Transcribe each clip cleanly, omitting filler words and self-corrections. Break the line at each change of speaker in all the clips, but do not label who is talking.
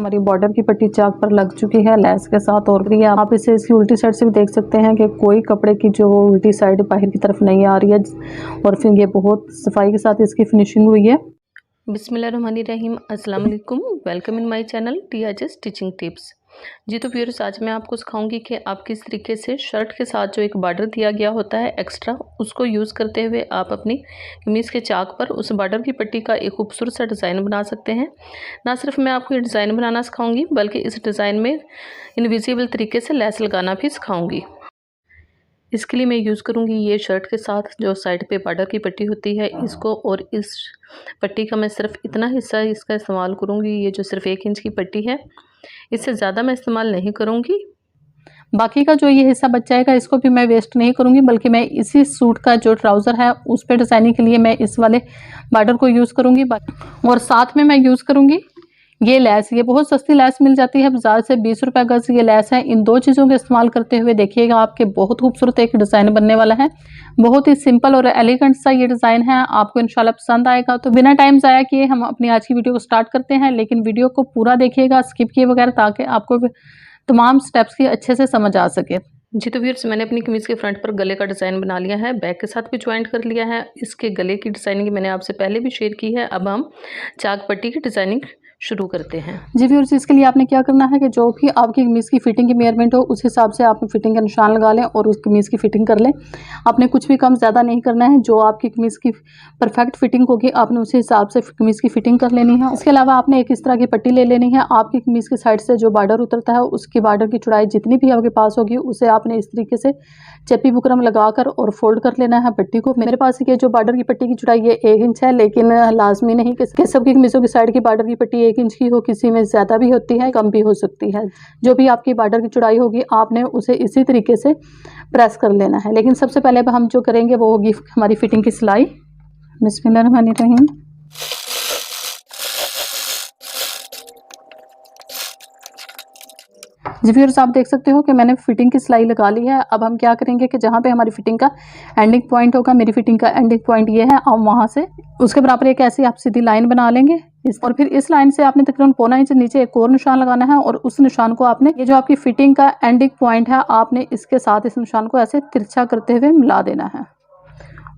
हमारी बॉर्डर की पट्टी चाक पर लग चुकी है लैस के साथ। और ये आप इसे इसकी उल्टी साइड से भी देख सकते हैं कि कोई कपड़े की जो उल्टी साइड बाहर की तरफ नहीं आ रही है, और फिर ये बहुत सफाई के साथ इसकी फिनिशिंग हुई है।
बिस्मिल्लाहिर्रहमानिर्रहीम, अस्सलाम वालेकुम। वेलकम इन माय चैनल टियाजा स्टिचिंग टिप्स। जी तो व्यूअर्स, आज मैं आपको सिखाऊंगी कि आप किस तरीके से शर्ट के साथ जो एक बॉर्डर दिया गया होता है एक्स्ट्रा, उसको यूज़ करते हुए आप अपनी कमीज़ के चाक पर उस बॉर्डर की पट्टी का एक खूबसूरत सा डिज़ाइन बना सकते हैं। ना सिर्फ मैं आपको ये डिज़ाइन बनाना सिखाऊंगी, बल्कि इस डिज़ाइन में इनविजिबल तरीके से लेस लगाना भी सिखाऊंगी। इसके लिए मैं यूज़ करूँगी ये शर्ट के साथ जो साइड पे बॉर्डर की पट्टी होती है इसको, और इस पट्टी का मैं सिर्फ इतना हिस्सा इसका इस्तेमाल करूँगी। ये जो सिर्फ 1 इंच की पट्टी है, इससे ज़्यादा मैं इस्तेमाल नहीं करूँगी।
बाकी का जो ये हिस्सा बच जाएगा इसको भी मैं वेस्ट नहीं करूँगी, बल्कि मैं इसी सूट का जो ट्राउज़र है उस पर डिज़ाइनिंग के लिए मैं इस वाले बॉर्डर को यूज़ करूँगी। और साथ में मैं यूज़ करूँगी ये लैस। ये बहुत सस्ती लैस मिल जाती है बाजार से, 20 रुपये गज ये लैस है। इन दो चीज़ों का इस्तेमाल करते हुए देखिएगा आपके बहुत खूबसूरत एक डिज़ाइन बनने वाला है। बहुत ही सिंपल और एलिगेंट सा ये डिज़ाइन है, आपको इंशाल्लाह पसंद आएगा। तो बिना टाइम ज़ाया किए हम अपनी आज की वीडियो को स्टार्ट करते हैं, लेकिन वीडियो को पूरा देखिएगा, स्किप किए वगैरह, ताकि आपको तमाम स्टेप्स की अच्छे से समझ आ सके।
जी तो व्यूअर्स, मैंने अपनी कमीज़ के फ्रंट पर गले का डिज़ाइन बना लिया है, बैक के साथ भी ज्वाइंट कर लिया है। इसके गले की डिज़ाइनिंग मैंने आपसे पहले भी शेयर की है। अब हम चाक पट्टी की डिज़ाइनिंग शुरू करते हैं।
जी व्यूअर्स, इसके लिए आपने क्या करना है कि जो भी आपकी कमीज़ की फिटिंग की मेजरमेंट हो उस हिसाब से आप फिटिंग का निशान लगा लें और उस कमीज़ की फिटिंग कर लें। आपने कुछ भी कम ज़्यादा नहीं करना है, जो आपकी कमीज़ की परफेक्ट फिटिंग होगी आपने उसी हिसाब से कमीज़ की फिटिंग कर लेनी है। इसके अलावा आपने एक इस तरह की पट्टी ले लेनी है। आपकी कमीज़ की साइड से जो बॉर्डर उतरता है उसकी बॉर्डर की चौड़ाई जितनी भी आपके पास होगी उसे आपने इस तरीके से चप्पी बुकरम लगाकर और फोल्ड कर लेना है पट्टी को। मेरे पास ये जो बॉर्डर की पट्टी की चौड़ाई ये 1 इंच है, लेकिन लाजमी नहीं कि सबकी कमीज़ों की साइड की बॉर्डर की पट्टी 1 इंच की हो, किसी में ज़्यादा भी होती है, कम भी हो सकती है। जो भी आपकी बॉर्डर की चौड़ाई होगी आपने उसे इसी तरीके से प्रेस कर लेना है। लेकिन सबसे पहले हम जो करेंगे वो होगी हमारी फिटिंग की सिलाई। बिस्मिल्लाहिर्रहमानिर्रहीम। जी व्यूअर्स, आप देख सकते हो कि मैंने फिटिंग की सिलाई लगा ली है। अब हम क्या करेंगे कि जहाँ पे हमारी फिटिंग का एंडिंग पॉइंट होगा, मेरी फिटिंग का एंडिंग पॉइंट ये है, अब वहाँ से उसके बराबर एक ऐसी आप सीधी लाइन बना लेंगे। और फिर इस लाइन से आपने तकरीबन पौना इंच नीचे एक और निशान लगाना है, और उस निशान को आपने, ये जो आपकी फिटिंग का एंडिंग पॉइंट है, आपने इसके साथ इस निशान को ऐसे तिरछा करते हुए मिला देना है।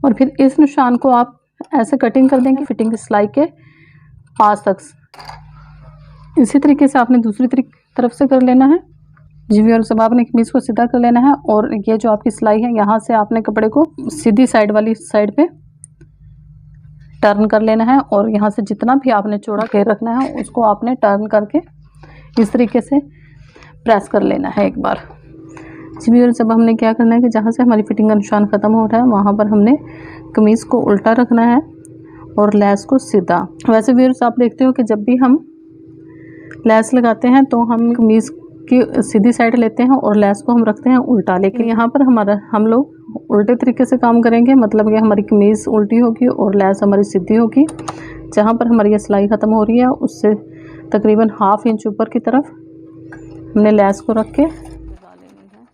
और फिर इस निशान को आप ऐसे कटिंग कर देंगे फिटिंग की सिलाई के पास तक। इसी तरीके से आपने दूसरी तरफ से कर लेना है। जी व्यूअर्स, अब आपने कमीज़ को सीधा कर लेना है, और ये जो आपकी सिलाई है यहाँ से आपने कपड़े को सीधी साइड वाली साइड पे टर्न कर लेना है, और यहाँ से जितना भी आपने चौड़ा घेर रखना है उसको आपने टर्न करके इस तरीके से प्रेस कर लेना है एक बार। जी व्यूअर्स, अब हमने क्या करना है कि जहाँ से हमारी फिटिंग का निशान ख़त्म हो रहा है वहाँ पर हमने कमीज़ को उल्टा रखना है और लेस को सीधा। वैसे व्यूअर्स, आप देखते हो कि जब भी हम लेस लगाते हैं तो हम कमीज़ की सीधी साइड लेते हैं और लेस को हम रखते हैं उल्टा, लेकिन यहाँ पर हम लोग उल्टे तरीके से काम करेंगे। मतलब कि हमारी कमीज़ उल्टी होगी और लेस हमारी सीधी होगी। जहाँ पर हमारी ये सिलाई ख़त्म हो रही है उससे तकरीबन ½ इंच ऊपर की तरफ हमने लेस को रख के लगा लेनी है।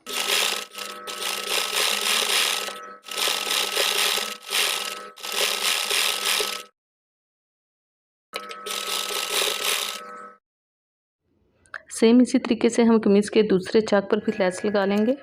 सेम इसी तरीके से हम कमीज़ के दूसरे चाक पर भी लेस लगा लेंगे।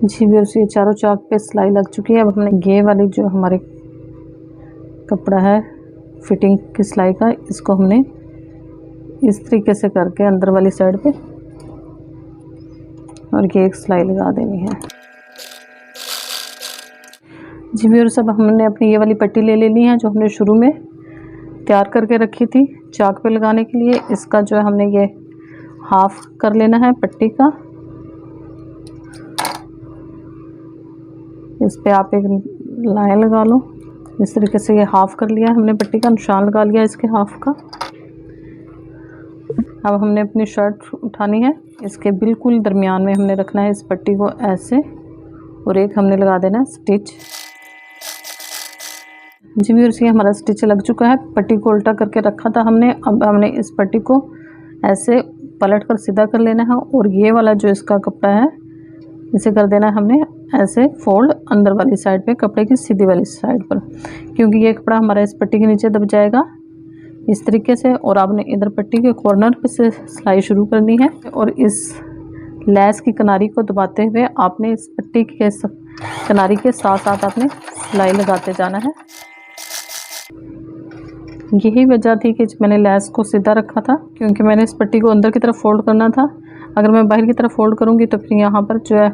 जी व्यूअर्स, ये चारों चाक पे सिलाई लग चुकी है। अब हमने ये वाली जो हमारे कपड़ा है फिटिंग की सिलाई का, इसको हमने इस तरीके से करके अंदर वाली साइड पे और ये एक सिलाई लगा देनी है। जी व्यूअर्स, अब हमने अपनी ये वाली पट्टी ले लेनी है जो हमने शुरू में तैयार करके रखी थी चाक पे लगाने के लिए। इसका जो है हमने ये हाफ कर लेना है पट्टी का। इस पे आप एक लाइन लगा लो। इस तरीके से ये हाफ कर लिया हमने, पट्टी का निशान लगा लिया इसके हाफ का। अब हमने अपनी शर्ट उठानी है, इसके बिल्कुल दरमियान में हमने रखना है इस पट्टी को ऐसे, और एक हमने लगा देना है स्टिच। जी व्यूअर्स, ये हमारा स्टिच लग चुका है। पट्टी को उल्टा करके रखा था हमने। अब हमने इस पट्टी को ऐसे पलट कर सीधा कर लेना है और ये वाला जो इसका कपड़ा है इसे कर देना है हमने ऐसे फोल्ड अंदर वाली साइड पे, कपड़े की सीधी वाली साइड पर, क्योंकि ये कपड़ा हमारा इस पट्टी के नीचे दब जाएगा इस तरीके से। और आपने इधर पट्टी के कॉर्नर पे से सिलाई शुरू करनी है और इस लेस की किनारी को दबाते हुए आपने इस पट्टी के किनारी के साथ साथ आपने सिलाई लगाते जाना है। यही वजह थी कि मैंने लेस को सीधा रखा था, क्योंकि मैंने इस पट्टी को अंदर की तरफ फोल्ड करना था। अगर मैं बाहर की तरफ फोल्ड करूँगी तो फिर यहाँ पर जो है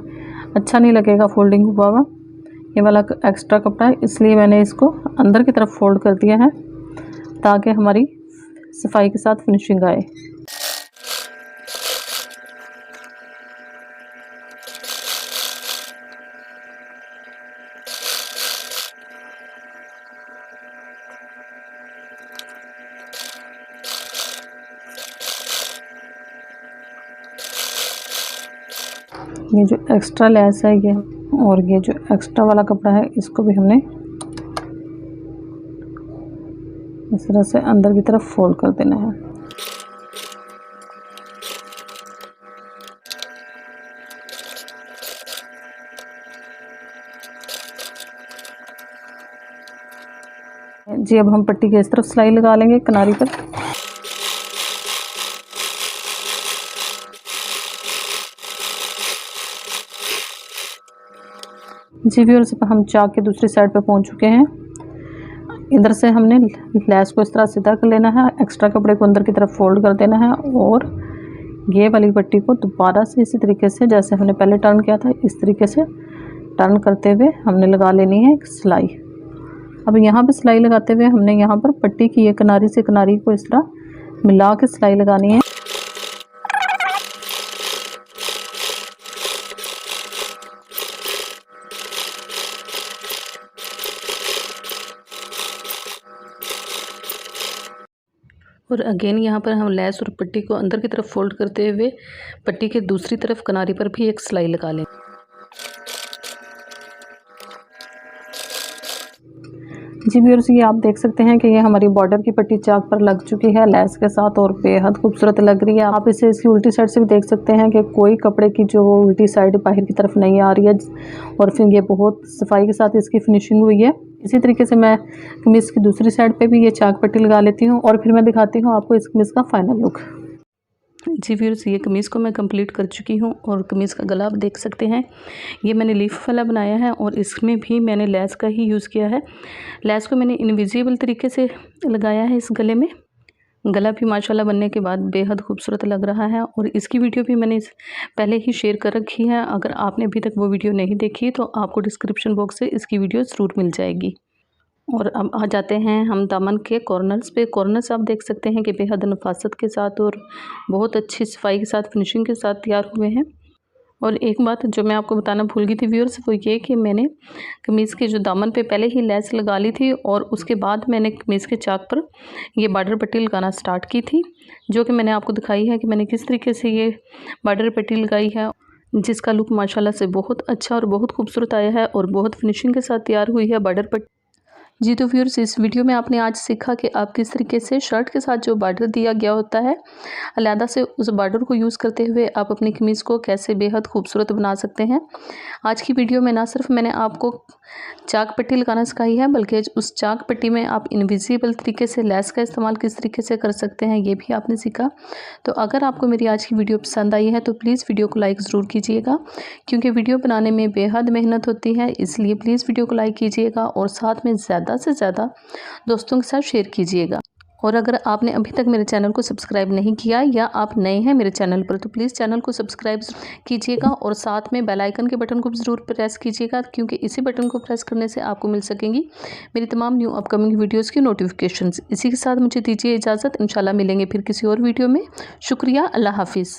अच्छा नहीं लगेगा फोल्डिंग हुआ हुआ ये वाला एक्स्ट्रा कपड़ा है, इसलिए मैंने इसको अंदर की तरफ फोल्ड कर दिया है ताकि हमारी सफाई के साथ फिनिशिंग आए। ये जो एक्स्ट्रा लेस है ये और ये जो एक्स्ट्रा वाला कपड़ा है इसको भी हमने इस तरह से अंदर की तरफ फोल्ड कर देना है। जी अब हम पट्टी के इस तरफ सिलाई लगा लेंगे किनारी पर। जी व्यूअर्स, हम चाक के दूसरी साइड पे पहुंच चुके हैं। इधर से हमने लेस को इस तरह सीधा कर लेना है, एक्स्ट्रा कपड़े को अंदर की तरफ फोल्ड कर देना है और ये वाली पट्टी को दोबारा से इसी तरीके से जैसे हमने पहले टर्न किया था इस तरीके से टर्न करते हुए हमने लगा लेनी है एक सिलाई। अब यहाँ पे सिलाई लगाते हुए हमने यहाँ पर पट्टी की ये किनारी से किनारी को इस तरह मिला के सिलाई लगानी है।
और अगेन यहाँ पर हम लेस और पट्टी को अंदर की तरफ फोल्ड करते हुए पट्टी के दूसरी तरफ किनारी पर भी एक सिलाई लगा लें।
जी व्यूअर्स, ये आप देख सकते हैं कि ये हमारी बॉर्डर की पट्टी चाक पर लग चुकी है लेस के साथ और बेहद खूबसूरत लग रही है। आप इसे इसकी उल्टी साइड से भी देख सकते हैं कि कोई कपड़े की जो उल्टी साइड बाहर की तरफ नहीं आ रही है और फिर ये बहुत सफाई के साथ इसकी फिनिशिंग हुई है। इसी तरीके से मैं कमीज़ की दूसरी साइड पे भी ये चाक पट्टी लगा लेती हूँ और फिर मैं दिखाती हूँ आपको इस कमीज़ का फाइनल लुक।
जी व्यूअर्स, ये कमीज़ को मैं कंप्लीट कर चुकी हूँ और कमीज़ का गला आप देख सकते हैं। ये मैंने लीफ वाला बनाया है और इसमें भी मैंने लेस का ही यूज़ किया है। लेस को मैंने इनविजिबल तरीके से लगाया है इस गले में। गला भी माशाल्लाह बनने के बाद बेहद खूबसूरत लग रहा है और इसकी वीडियो भी मैंने पहले ही शेयर कर रखी है। अगर आपने अभी तक वो वीडियो नहीं देखी तो आपको डिस्क्रिप्शन बॉक्स से इसकी वीडियो ज़रूर मिल जाएगी। और अब आ जाते हैं हम दामन के कॉर्नर्स पे। कॉर्नर्स आप देख सकते हैं कि बेहद नफासत के साथ और बहुत अच्छी सफाई के साथ फिनिशिंग के साथ तैयार हुए हैं। और एक बात जो मैं आपको बताना भूल गई थी व्यूअर्स, वो ये कि मैंने कमीज़ के जो दामन पे पहले ही लेस लगा ली थी और उसके बाद मैंने कमीज़ के चाक पर ये बॉर्डर पट्टी लगाना स्टार्ट की थी, जो कि मैंने आपको दिखाई है कि मैंने किस तरीके से ये बॉर्डर पट्टी लगाई है, जिसका लुक माशाल्लाह से बहुत अच्छा और बहुत खूबसूरत आया है और बहुत फिनिशिंग के साथ तैयार हुई है बॉर्डर पट्टी। जी तो व्यूअर्स, इस वीडियो में आपने आज सीखा कि आप किस तरीके से शर्ट के साथ जो बॉर्डर दिया गया होता है अलहदा से उस बॉर्डर को यूज़ करते हुए आप अपनी कमीज़ को कैसे बेहद खूबसूरत बना सकते हैं। आज की वीडियो में ना सिर्फ मैंने आपको चाक पट्टी लगाना सिखाई है, बल्कि उस चाक पट्टी में आप इनविजिबल तरीके से लेस का इस्तेमाल किस तरीके से कर सकते हैं ये भी आपने सीखा। तो अगर आपको मेरी आज की वीडियो पसंद आई है तो प्लीज़ वीडियो को लाइक ज़रूर कीजिएगा, क्योंकि वीडियो बनाने में बेहद मेहनत होती है, इसलिए प्लीज़ वीडियो को लाइक कीजिएगा और साथ में ज़्यादा से ज़्यादा दोस्तों के साथ शेयर कीजिएगा। और अगर आपने अभी तक मेरे चैनल को सब्सक्राइब नहीं किया या आप नए हैं मेरे चैनल पर तो प्लीज़ चैनल को सब्सक्राइब कीजिएगा और साथ में बेल आइकन के बटन को भी ज़रूर प्रेस कीजिएगा, क्योंकि इसी बटन को प्रेस करने से आपको मिल सकेंगी मेरी तमाम न्यू अपकमिंग वीडियोज़ की नोटिफिकेशंस। इसी के साथ मुझे दीजिए इजाज़त, इंशाल्लाह मिलेंगे फिर किसी और वीडियो में। शुक्रिया, अल्लाह हाफिज़।